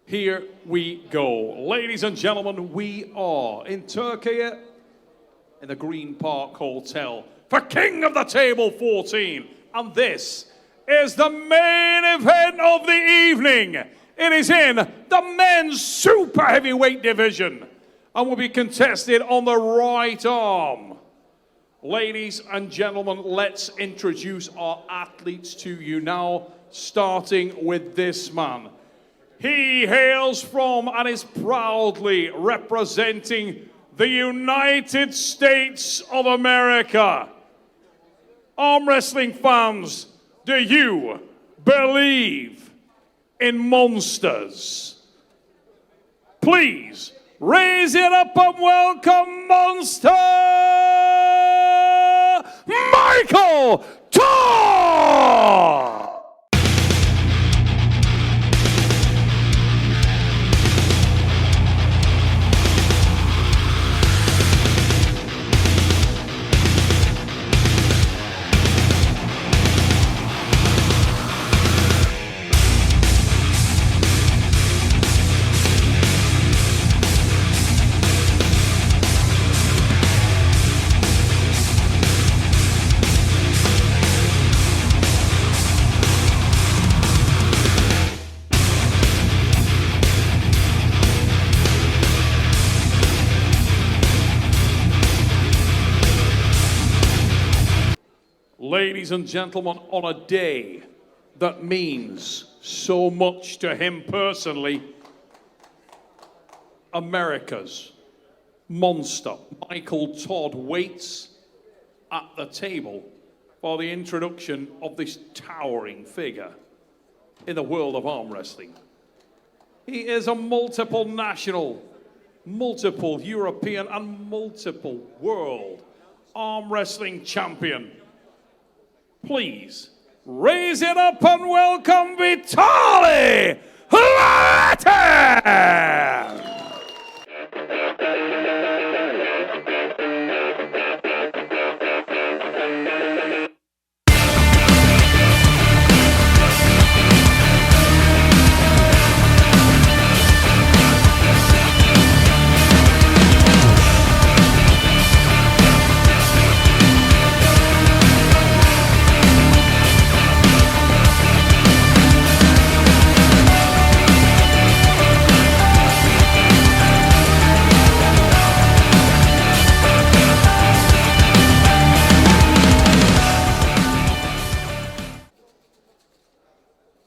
Here we go. Ladies and gentlemen, we are in Turkey in the Green Park Hotel for King of the Table 14. And this is the main event of the evening. It is in the men's super heavyweight division and will be contested on the right arm. Ladies and gentlemen, let's introduce our athletes to you now, starting with this man. He hails from and is proudly representing the United States of America. Arm wrestling fans, do you believe in monsters? Please raise it up and welcome Monster Michael Todd! Ladies and gentlemen, on a day that means so much to him personally, America's monster, Michael Todd, waits at the table for the introduction of this towering figure in the world of arm wrestling. He is a multiple national, multiple European, and multiple world arm wrestling champion. Please raise it up and welcome Vitalii Laletin!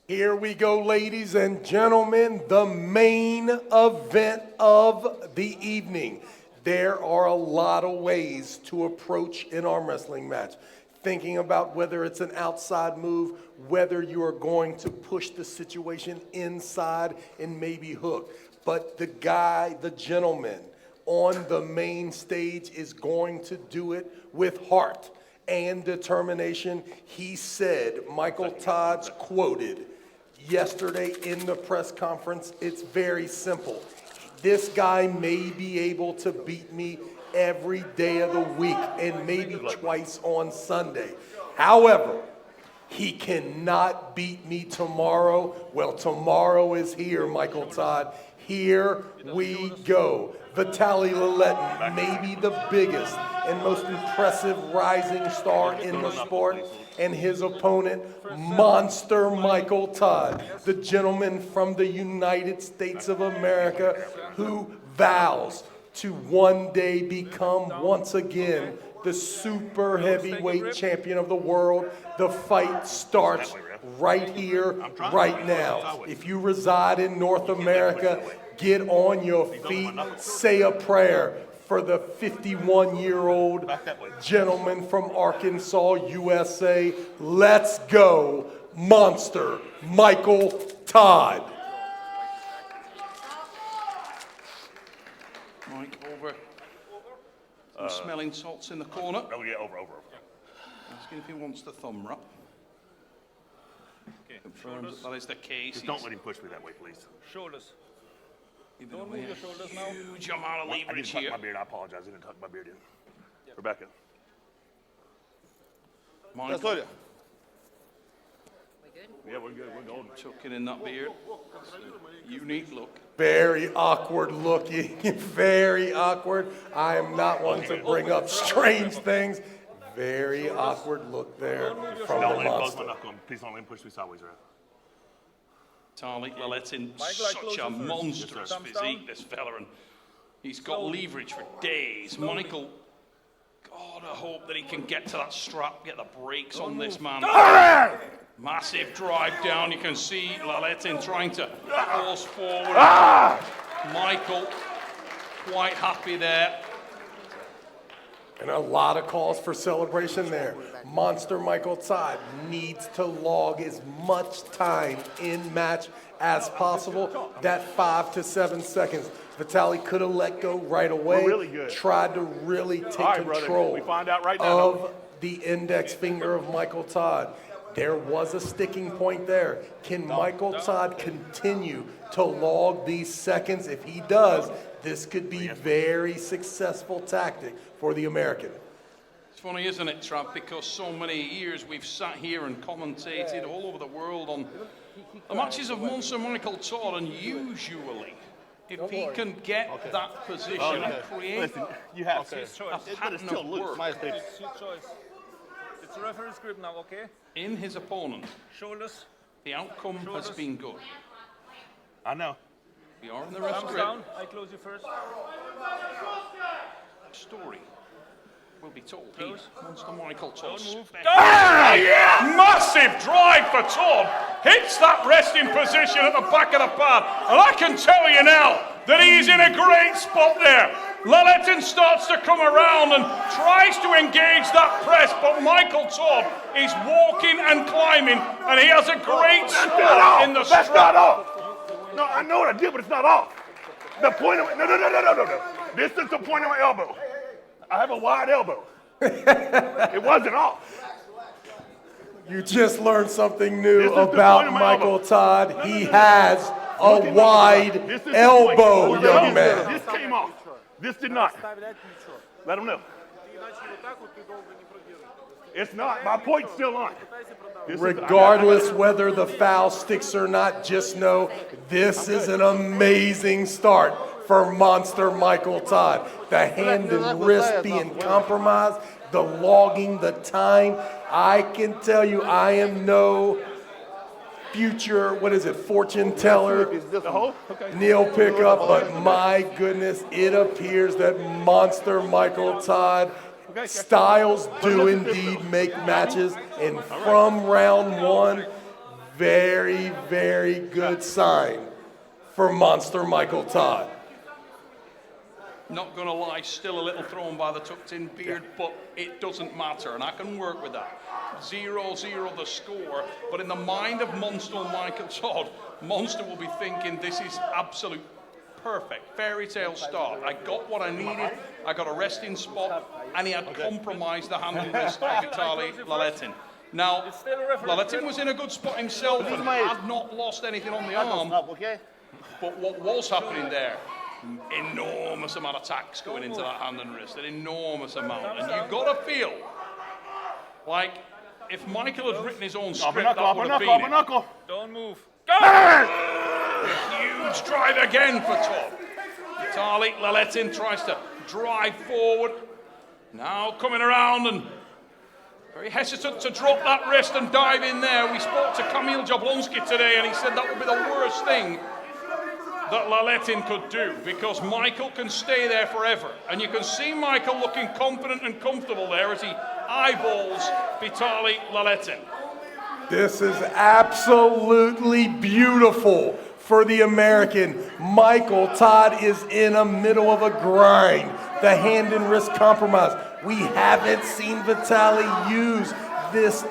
Here we go, ladies and gentlemen, the main event of the evening. There are a lot of ways to approach an arm wrestling match. Thinking about whether it's an outside move, whether you are going to push the situation inside and maybe hook. But the guy, the gentleman on the main stage is going to do it with heart and determination. He said, Michael Todd's quoted yesterday in the press conference, it's very simple. This guy may be able to beat me every day of the week and maybe twice on Sunday. However, he cannot beat me tomorrow. Well, tomorrow is here, Michael Todd. Here we go. Vitalii Laletin, maybe the biggest and most impressive rising star in the sport, and his opponent, Monster Michael Todd, the gentleman from the United States of America who vows to one day become once again the super heavyweight champion of the world. The fight starts right here, right now. If you reside in North America, get on your feet, say a prayer for the 51-year-old gentleman from Arkansas, USA. Let's go, Monster Michael Todd. Mike, over. Some smelling salts in the corner. Oh, yeah, over. Asking if he wants the thumb wrap. Okay. Confirms that is the case. Just don't let him push me that way, please. Shoulders. Don't move your shoulders now. Huge amount of I didn't leverage tuck here. my beard. I apologize. I didn't tuck my beard in. Yep. Rebecca. Michael. Yeah, we're good. We're golden. Tucking in that beard. It's a unique look. Very awkward looking, very awkward. I am not one to bring up strange things. Very awkward look there from Don't the let him buzz monster. my knuckle. Please don't let him push me sideways, ref. Vitalii Laletin, such a monstrous physique, this fella, and he's got leverage for days. Michael, God, I hope that he can get to that strap, get the brakes on this man. Massive drive down. You can see Laletin trying to force forward. Michael, quite happy there. And a lot of calls for celebration there. Monster Michael Todd needs to log as much time in match as possible. That 5 to 7 seconds. Vitalii could have let go right away. We're really good. Tried to really take right, brother. control We find out right now, of the index finger of Michael Todd. There was a sticking point there. Can Michael Todd continue to log these seconds? If he does, this could be a very successful tactic for the American. It's funny, isn't it, Trav? Because so many years we've sat here and commentated all over the world on the matches of Monster Michael Todd, and usually, if he can get that position and create Listen, you have a but pattern it's still of loose. work My mistake. It's your choice. It's a referee's grip now, okay? in his opponent, Shoulders, the outcome has been good. I know. We are in the ref's thumbs grip. down. I close you first. Story will be told here. Monster Michael Todd. Don't move. Massive drive for Todd. Hits that resting position at the back of the pad. And I can tell you now that he's in a great spot there. Laletin starts to come around and tries to engage that press, but Michael Todd is walking and climbing, and he has a great spot in the That's strap. not off. No, I know what I did, but it's not off. The point of no. This is the point of my elbow. I have a wide elbow. It wasn't off. You just learned something This new is the point about of my Michael elbow. Todd. He has a Look at wide this is the elbow, point. young man. This came off. This did not. Let him know. It's not. My point's still on. This is- Regardless whether the foul sticks or not, just know this is an amazing start for Monster Michael Todd. The hand and wrist being compromised, the logging, the time. I can tell you I am no future, fortune teller, The hole? Okay. Neil pickup, but my goodness, it appears that Monster Michael Todd styles do indeed make matches, and from round one, very, very good sign for Monster Michael Todd. Not gonna lie, still a little thrown by the tucked in beard, but it doesn't matter, and I can work with that. 0-0 the score, but in the mind of Monster Michael Todd, Monster will be thinking this is absolute perfect, fairy tale start. I got what I needed, I got a resting spot, and he had compromised the hand and wrist of Vitalii Laletin. Now, Laletin was in a good spot himself and had not lost anything on the arm, but what was happening there, enormous amount of tax going into that hand and wrist, an enormous amount. And you've got to feel like if Michael had written his own script, that would have been it. Knuckle. Don't move. Huge drive again for Todd. Vitalii Laletin tries to drive forward. Now coming around and very hesitant to drop that wrist and dive in there. We spoke to Kamil Jablonski today and he said that would be the worst thing that Laletin could do, because Michael can stay there forever. And you can see Michael looking confident and comfortable there as he eyeballs Vitalii Laletin. This is absolutely beautiful for the American. Michael Todd is in the middle of a grind. The hand and wrist compromise. We haven't seen Vitalii use this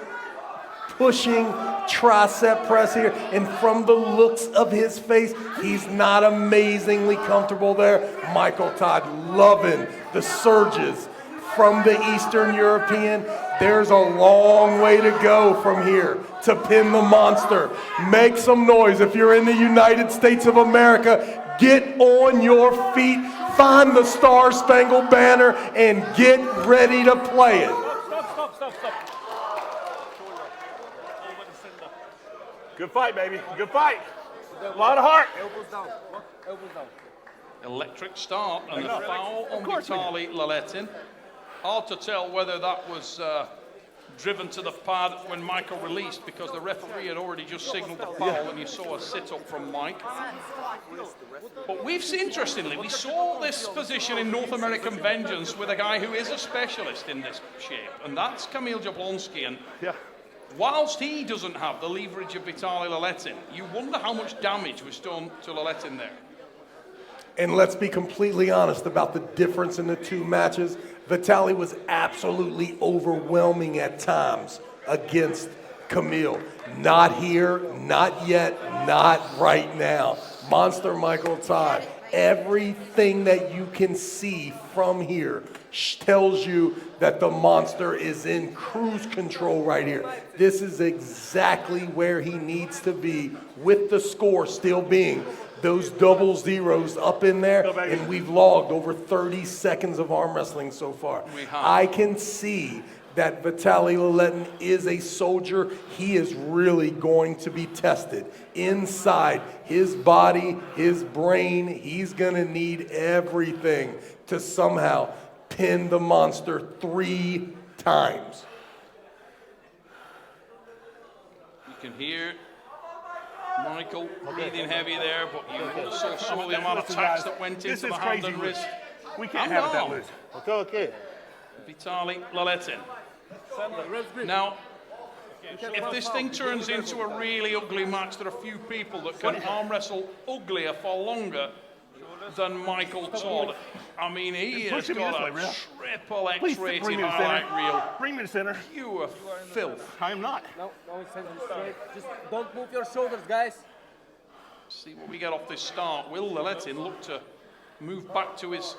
pushing tricep press here, and from the looks of his face, he's not amazingly comfortable there. Michael Todd loving the surges from the Eastern European. There's a long way to go from here to pin the monster. Make some noise if you're in the United States of America. Get on your feet, find the Star Spangled Banner, and get ready to play it. Stop. Over the center. Good fight, baby. Good fight. A lot of heart. Elbows down. Elbows down. Electric start and a foul on course we do. Vitalii Laletin. Hard to tell whether that was driven to the pad when Michael released, because the referee had already just signaled the foul and you saw a sit-up from Mike. But interestingly, we saw this position in North American Vengeance with a guy who is a specialist in this shape, and that's Kamil Jablonski. And whilst he doesn't have the leverage of Vitalii Laletin, you wonder how much damage was done to Laletin there. And let's be completely honest about the difference in the two matches. Vitalii was absolutely overwhelming at times against Kamil. Not here, not yet, not right now. Monster Michael Todd, everything that you can see from here tells you that the monster is in cruise control right here. This is exactly where he needs to be, with the score still being those double zeros up in there, and we've logged over 30 seconds of arm wrestling so far. I can see that Vitalii Laletin is a soldier. He is really going to be tested inside his body, his brain. He's going to need everything to somehow pin the monster 3 times. You can hear Michael breathing heavy there, but you also saw the amount of tax that went into the hand and wrist. We can't have it that loose. Okay. Vitalii Laletin. Now, if this thing turns into a really ugly match, there are few people that can arm wrestle uglier for longer than Michael Todd. I mean, he has got a triple X-rated highlight reel. Bring me to center. Pure filth. I am not. No, send him straight. Just don't move your shoulders, guys. See what we get off this start. Will Laletin look to move back to his...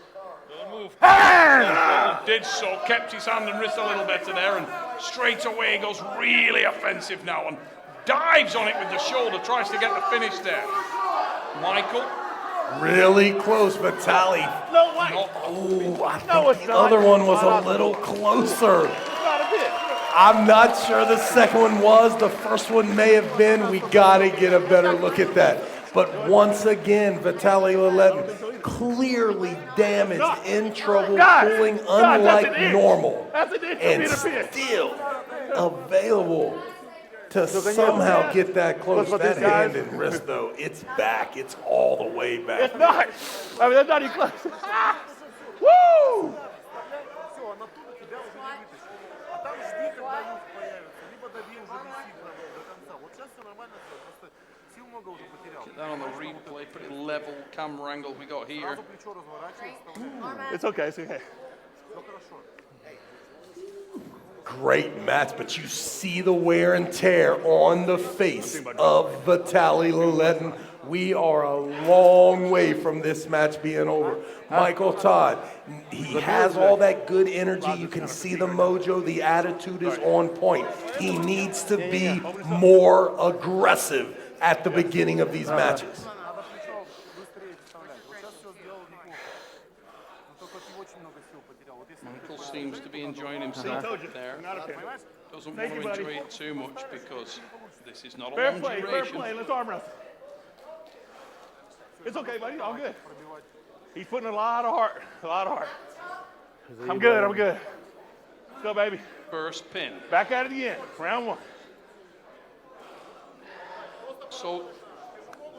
Did so, kept his hand and wrist a little better there, and straight away goes really offensive now and dives on it with the shoulder, tries to get the finish there. Michael. Really close, Vitalii. No way. I think the other one was a little closer. Not a bit. I'm not sure the second one was. The first one may have been. We got to get a better look at that. But once again, Vitalii Laletin clearly damaged, in trouble, pulling unlike normal, and still available to somehow get that close. That hand and wrist, though, it's back. It's all the way back. It's not. I mean, that's not even close. Woo! Get that on the replay, pretty level camera angle we got here. It's okay, it's okay. Great match, but you see the wear and tear on the face of Vitalii Laletin. We are a long way from this match being over. Michael Todd, he has all that good energy. You can see the mojo, the attitude is on point. He needs to be more aggressive at the beginning of these matches. Michael seems to be enjoying himself there. Doesn't want to enjoy it too much because this is not a long duration. Fair play, let's arm wrestle. It's okay, buddy, all good. He's putting a lot of heart, I'm good. Let's go, baby. First pin. Back at it again, round 1. So,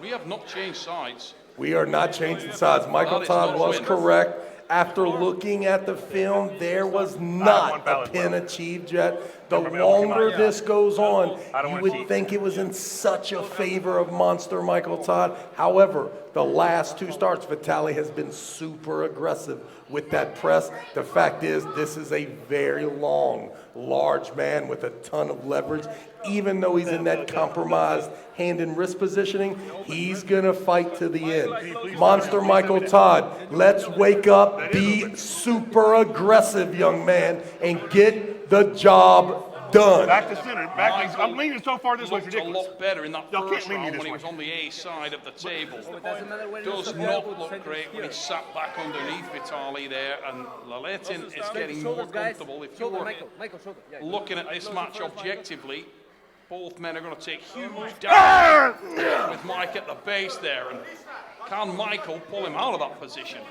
we have not changed sides. We are not changing sides. Michael Todd was correct. After looking at the film, there was not a pin achieved yet. The longer this goes on, you would think it was in such a favor of Monster Michael Todd. However, the last 2 starts, Vitalii has been super aggressive with that press. The fact is, this is a very long, large man with a ton of leverage. Even though he's in that compromised hand and wrist positioning, he's going to fight to the end. Monster Michael Todd, let's wake up, be super aggressive, young man, and get the job done. Back to center. I'm leaning so far this way, it's Looked ridiculous. a lot better in that Y'all first can't lean me round this when he way. was on the A side of the table. Does Does not look great when he sat back underneath Vitalii there, and Laletin is getting more comfortable. If you were Michael, shoulder. Yeah, looking at this match objectively, Both men are going to take huge damage with Mike at the base there. And can Michael pull him out of that position?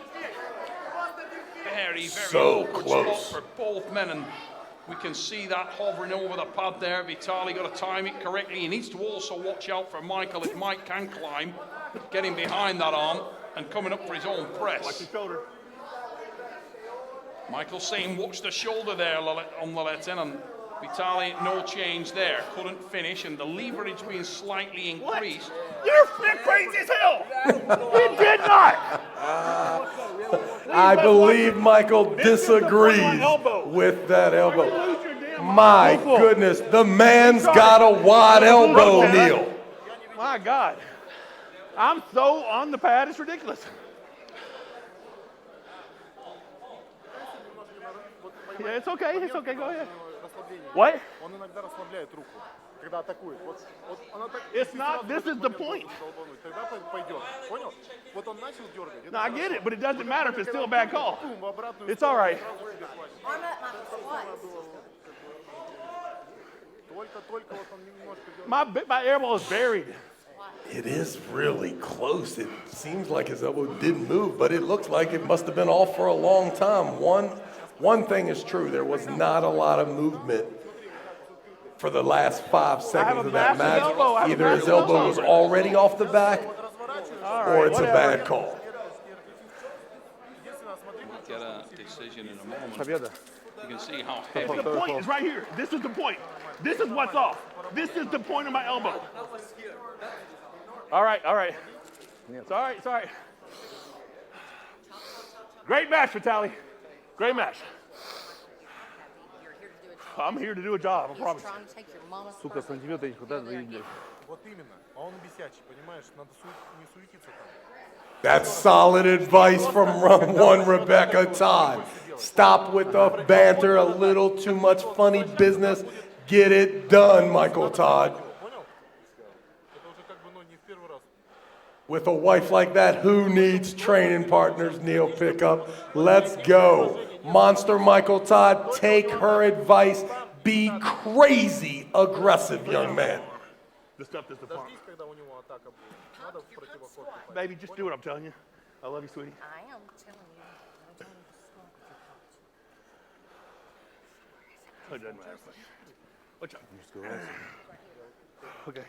Very So awkward close. spot for both men, and we can see that hovering over the pad there. Vitalii got to time it correctly. He needs to also watch out for Michael if Mike can climb, getting behind that arm and coming up for his own press. Watch your shoulder. Michael saying watch the shoulder there on Laletin, and Vitalii no change there. Couldn't finish, and the leverage being slightly increased. What? You're crazy as hell. He did not. I believe Michael disagrees with that elbow. My goodness, the man's got a wide elbow, Neil. My God. I'm so on the pad, it's ridiculous. Yeah, it's okay, go ahead. What? It's not, this is the point. No, I get it, but it doesn't matter if it's still a bad call. It's all right. My elbow is buried. It is really close. It seems like his elbow didn't move, but it looks like it must have been off for a long time. One thing is true, there was not a lot of movement for the last 5 seconds of that match. Either his elbow was already off the back, or it's a bad call. We'll get a decision in a moment. You can see how heavy. The point is right here. This is the point. This is what's off. This is the point of my elbow. All right. It's all right. Great match, Vitalii. Great match. I'm here to do a job, I promise. Сука, сантиметра их куда заебли. That's solid advice from Run 1 Rebecca Todd. Stop with the banter, a little too much funny business. Get it done, Michael Todd. With a wife like that, who needs training partners, Neil Pickup? Let's go. Monster Michael Todd, take her advice. Be crazy aggressive, young man. The stuff that's the farm. Baby, just do what I'm telling you. I love you, sweetie. I am telling you. It doesn't matter. Watch out. Okay.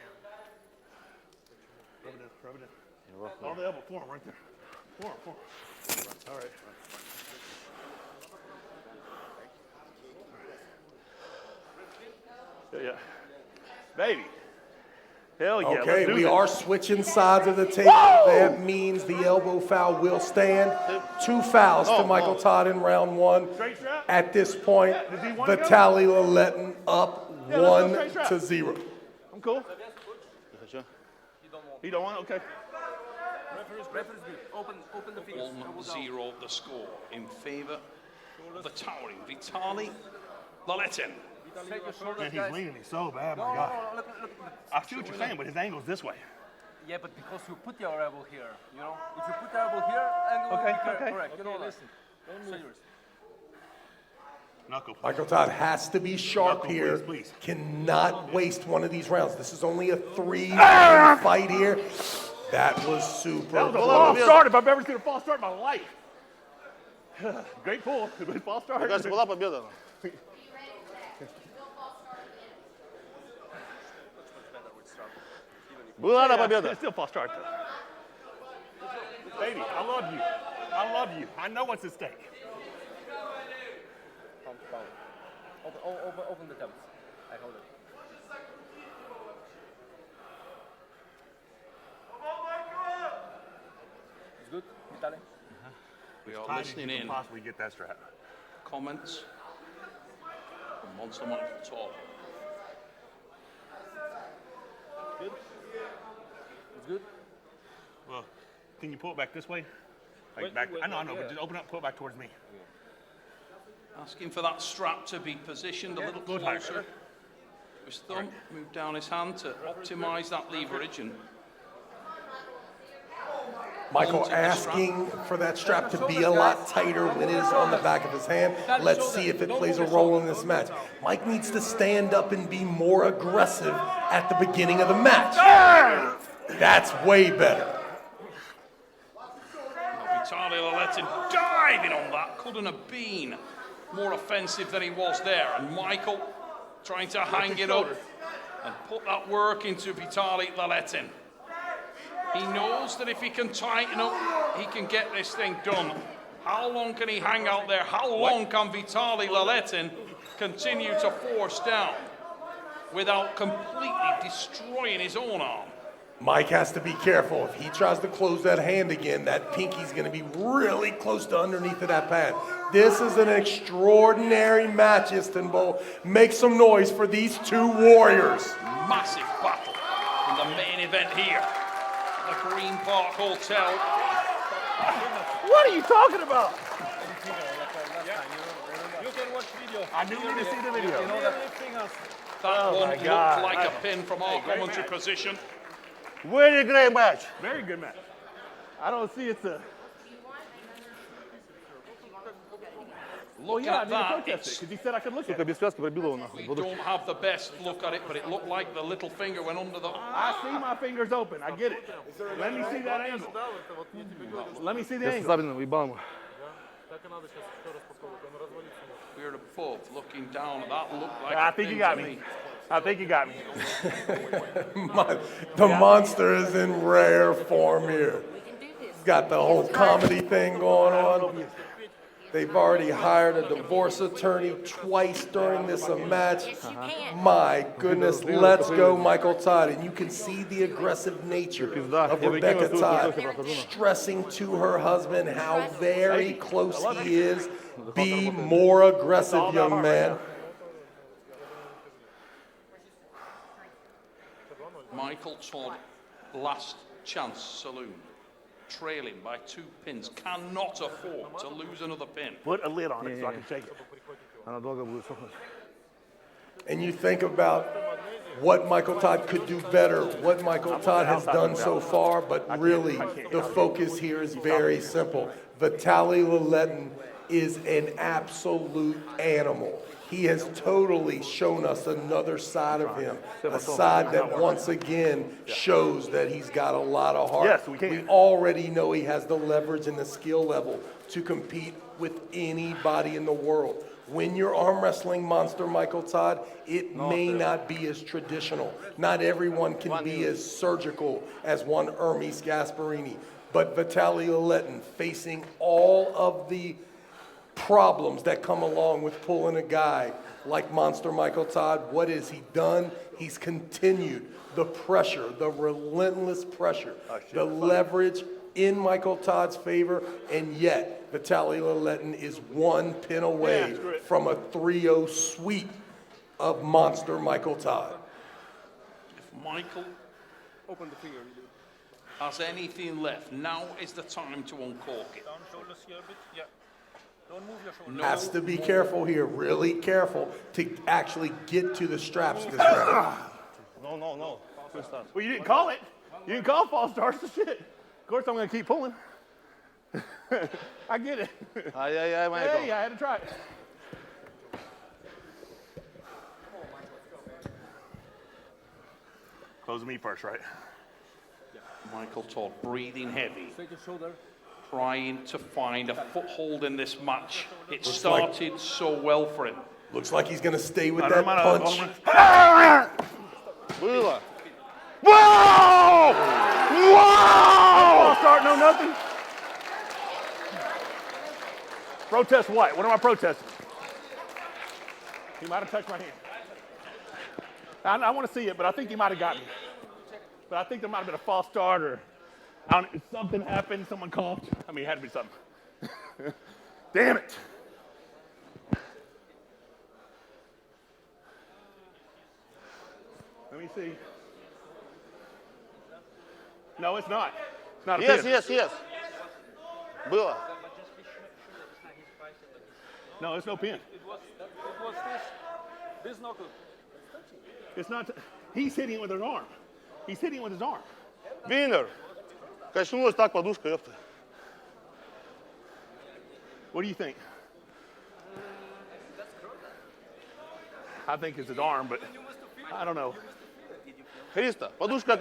Rub it in. All the elbow, form right there. Form. All right. Yeah. Baby. Hell yeah. Okay, we are switching sides of the table. Whoa! That means the elbow foul will stand. 2 fouls to Michael Todd in round 1. Straight strap? At this point, Does he want to go? Vitalii Laletin up Yeah, let's go straight strap. 1-0. I'm cool. You don't want it? Okay. Open the fingers. 1-0 the score in favor of the towering Vitalii Laletin. Man, he's leaning me so bad, my God. No, look. I see what you're saying, but his angle's this way. Yeah, but because you put your elbow here, you know? If you put the elbow here, angle will be correct. You know, listen. Serious. Knuckle, please. Michael Todd has to be sharp Knuckle, here. please. Cannot waste one of these rounds. This is only a 3-round fight here. That was super That was a close. false start if I've ever seen a false start in my life. Great pull, but false start. Кажется, была победа. Была она победа. It's still false start though. Baby, I love you. I know what's at stake. Open the tabs. I hold it. It's good, Vitalii? We are How listening did you in. possibly get that strap? Comments from Monster Michael Todd. Good? It's good? Well, can you pull it back this way? Like back. I know, but just open up, pull it back towards me. Asking for that strap to be positioned a little Good height. closer. His thumb, move down his hand to optimize that leverage. And Michael wanting the strap. asking for that strap to be a lot tighter when it is on the back of his hand. Let's see if it plays a role in this match. Mike needs to stand up and be more aggressive at the beginning of the match. That's way better. Vitalii Laletin diving on that. Couldn't have been more offensive than he was there. And Michael trying to hang it up and put that work into Vitalii Laletin. He knows that if he can tighten up, he can get this thing done. How long can he hang out there? How long can Vitalii Laletin continue to force down without completely destroying his own arm? Mike has to be careful. If he tries to close that hand again, that pinky's going to be really close to underneath of that pad. This is an extraordinary match, Istanbul. Make some noise for these two warriors. Massive battle in the main event here at the Green Park Hotel. What are you talking about? You can watch video. I knew you to see the video. You know that. That one my looked God. like a pin from our commentary position. Very great match. Very good match. I don't see it's a. Look Yeah, I at need to that. protest it It's, because he said I could look at Сука, it. без связки пробила его нахуй. we don't have the best look at it, but it looked like the little finger went under the... I see my fingers open. I get it. Let me see that angle. Let me see the Я с angle. Сабиным ебал ему. We're above, looking down. That looked like I a think pin you got to me. I think you got me. The monster is in rare form here. He's got the whole comedy thing going on. They've already hired a divorce attorney twice during this match. My goodness, let's go, Michael Todd. And you can see the aggressive nature of Rebecca Todd, stressing to her husband how very close he is. Be more aggressive, young man. Michael Todd, last chance saloon. Trailing by 2 pins. Cannot afford to lose another pin. Put a lid on it so I can shake it. Она долго будет сохнуть. And you think about what Michael Todd could do better, what Michael Todd has done so far, but really the focus here is very simple. Vitalii Laletin is an absolute animal. He has totally shown us another side of him, a side that once again shows that he's got a lot of heart. Yes, we can. We already know he has the leverage and the skill level to compete with anybody in the world. When you're arm wrestling monster Michael Todd, it may not be as traditional. Not everyone can be as surgical as one Hermes Gasparini. But Vitalii Laletin, facing all of the problems that come along with pulling a guy like Monster Michael Todd, what has he done? He's continued the pressure, the relentless pressure, the leverage in Michael Todd's favor, and yet Vitalii Laletin is 1 pin away from a 3-0 sweep of Monster Michael Todd. If Michael has anything left, now is the time to uncork it. Down shoulders here a bit. Yeah. Don't move your shoulders. Has to be careful here, really careful to actually get to the straps this round. No, no, no. First start. Well, you didn't call it. You didn't call false starts to shit. Of course, I'm going to keep pulling. I get it. Ай-яй-яй, Майкл. Hey, I had to try it. Close me first, right? Michael Todd breathing heavy, Straight your shoulder. trying to find a foothold in this match. It Looks like- started so well for him. Looks like he's going to stay with I that don't mind, punch. Было. Whoa! Whoa! False start, no nothing. Protest what? What am I protesting? He might have touched my hand. I want to see it, but I think he might have got me. But I think there might have been a false start or I don't, something happened, someone coughed. I mean, it had to be something. Damn it. Let me see. No, it's not. It's not a Yes, pin. yes, yes. Было. No, it's no pin. It was this. This knuckle. It's not. He's hitting with his arm. He's hitting with his arm. Winner. Качнулась так подушка, ёпта. What do you think? I think it's his arm, but I don't know. Христа, подушка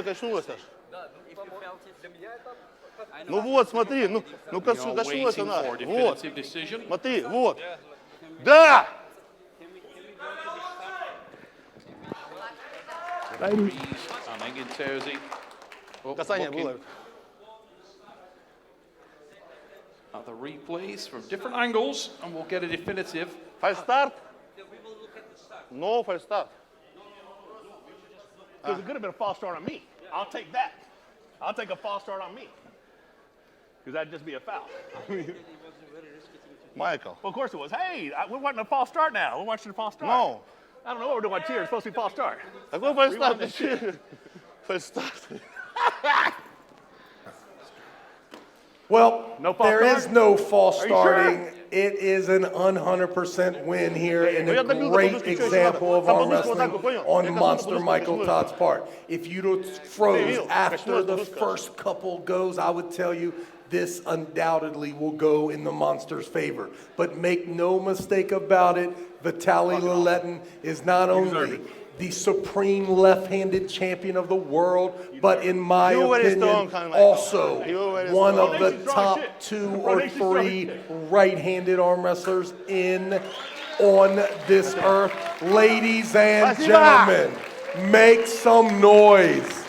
качнулась аж. Ну вот, смотри, ну We are качнулась waiting она. for a Вот, definitive decision. смотри, вот. Да! And Engin Terzi Касание looking было. at the replays from different angles, and we'll get a definitive. Фальстарт? No, фальстарт. Because it could have been a false start on me. I'll take that. I'll take a false start on me. Because that'd just be a foul. Майкл. Well, of course it was. Hey, we're watching a false start now. We're watching a false start. No. I don't know what we're doing here. It's supposed to be a false start. Какой фальстарт? Фальстарт. Well, No false there is start? no false Are you sure? starting. It is an 100% win here and Я a добил до great подушки, что еще example надо? of Там arm подушку вот так wrestling вот, понял? on Мне кажется, Monster подушка Michael качнулась. Todd's part. If you'd have froze видел? after Качнулась the подушка. first couple goes, I would tell you this undoubtedly will go in the Monster's favor. But make no mistake about it, Vitalii Laletin is not only the supreme left-handed champion of the world, but in my You were opinion, strong, Conor Michael. also You were one strong. of the Strong top shit. 2 Bro, or they strong 3 shit. right-handed arm wrestlers on this earth. Ladies and Спасибо. gentlemen, make some noise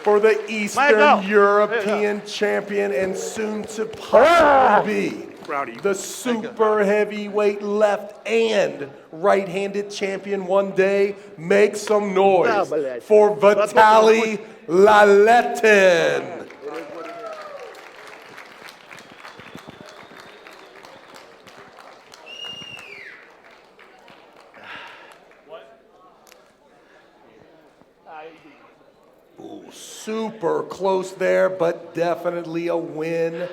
for the Eastern Michael. European champion and soon to possibly be Rowdy. the super heavyweight left and right-handed champion one day. Make some noise for Vitalii Laletin. Super close there, but definitely a win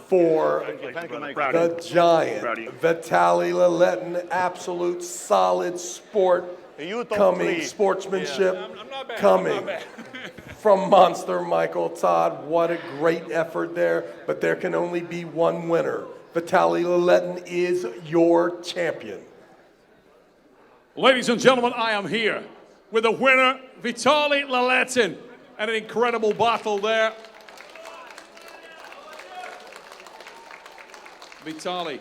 for Thank you, Майкл. the giant. Rowdy. Vitalii Laletin, absolute solid sport You top coming, 3. sportsmanship I'm not bad. coming I'm not bad. from Monster Michael Todd. What a great effort there, but there can only be one winner. Vitalii Laletin is your champion. Ladies and gentlemen, I am here with the winner, Vitalii Laletin, and an incredible battle there. Vitalii,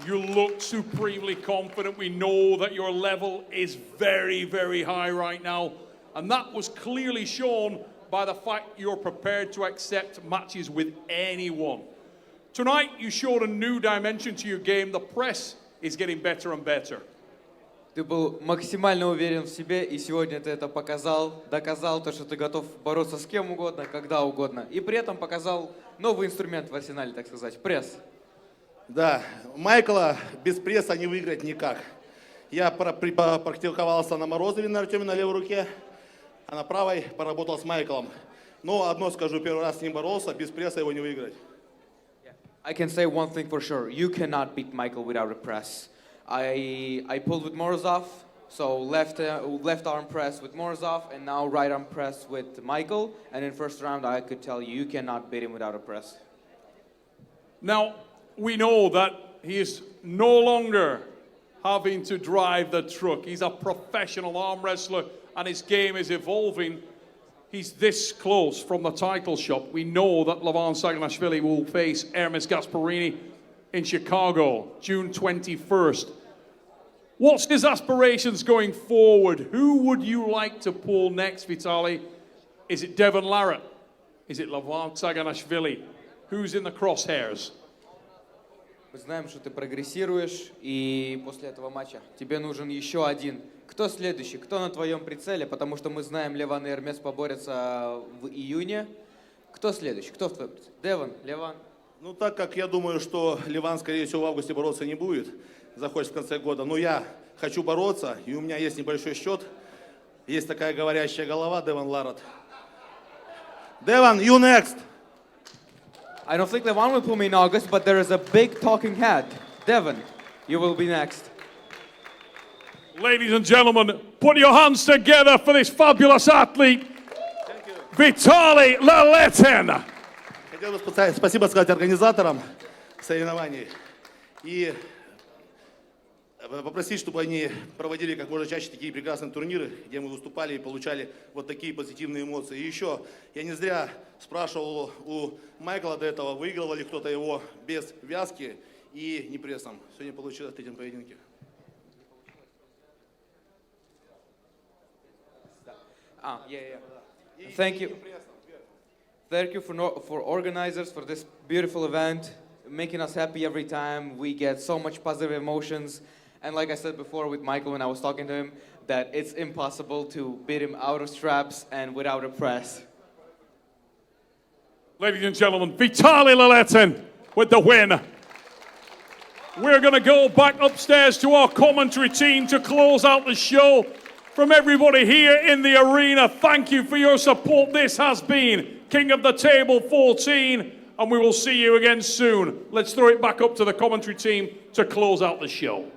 you look supremely confident. We know that your level is very, very high right now. And that was clearly shown by the fact you're prepared to accept matches with anyone. Tonight, you showed a new dimension to your game. The press is getting better and better. Ты был максимально уверен в себе, и сегодня ты это показал, доказал то, что ты готов бороться с кем угодно, когда угодно, и при этом показал новый инструмент в арсенале, так сказать, пресс. Да, Майкла без пресса не выиграть никак. Я практиковался на Морозове на Артеме на левой руке, а на правой поработал с Майклом. Но одно скажу, первый раз с ним боролся, без пресса его не выиграть. I can say one thing for sure, you cannot beat Michael without a press. I pulled with Morozov, so left arm press with Morozov, and now right arm press with Michael, and in first round I could tell you, you cannot beat him without a press. Now, we know that he is no longer having to drive the truck. He's a professional arm wrestler, and his game is evolving. He's this close from the title shot. We know that Levan Saganashvili will face Hermes Gasparini in Chicago, June 21st. What's his aspirations going forward? Who would you like to pull next, Vitalii? Is it Devon Larratt? Is it Levan Saganashvili? Who's in the crosshairs? Мы знаем, что ты прогрессируешь, и после этого матча тебе нужен еще один. Кто следующий? Кто на твоем прицеле? Потому что мы знаем, Леван и Эрмес поборются в июне. Кто следующий? Кто в твоем прицеле? Девон, Леван? Ну, так как я думаю, что Ливан, скорее всего, в августе бороться не будет, захочет в конце года, но я хочу бороться, и у меня есть небольшой счет, есть такая говорящая голова, Девон Ларратт. Девон, you next! I don't think Levan will pull me in August, but there is a big talking head. Devon, you will be next. Ladies and gentlemen, put your hands together for this fabulous athlete, Vitalii Laletin. Хотел бы спасибо сказать организаторам соревнований и попросить, чтобы они проводили как можно чаще такие прекрасные турниры, где мы выступали и получали вот такие позитивные эмоции. И еще, я не зря спрашивал у Майкла до этого, выигрывал ли кто-то его без вязки и не прессом. Сегодня получилось в третьем поединке. Thank you. Thank you for organizers for this beautiful event, making us happy every time. We get so much positive emotions. And like I said before with Michael when I was talking to him, that it's impossible to beat him out of straps and without a press. Ladies and gentlemen, Vitalii Laletin with the win. We're going to go back upstairs to our commentary team to close out the show. From everybody here in the arena, thank you for your support. This has been King of the Table 14, and we will see you again soon. Let's throw it back up to the commentary team to close out the show.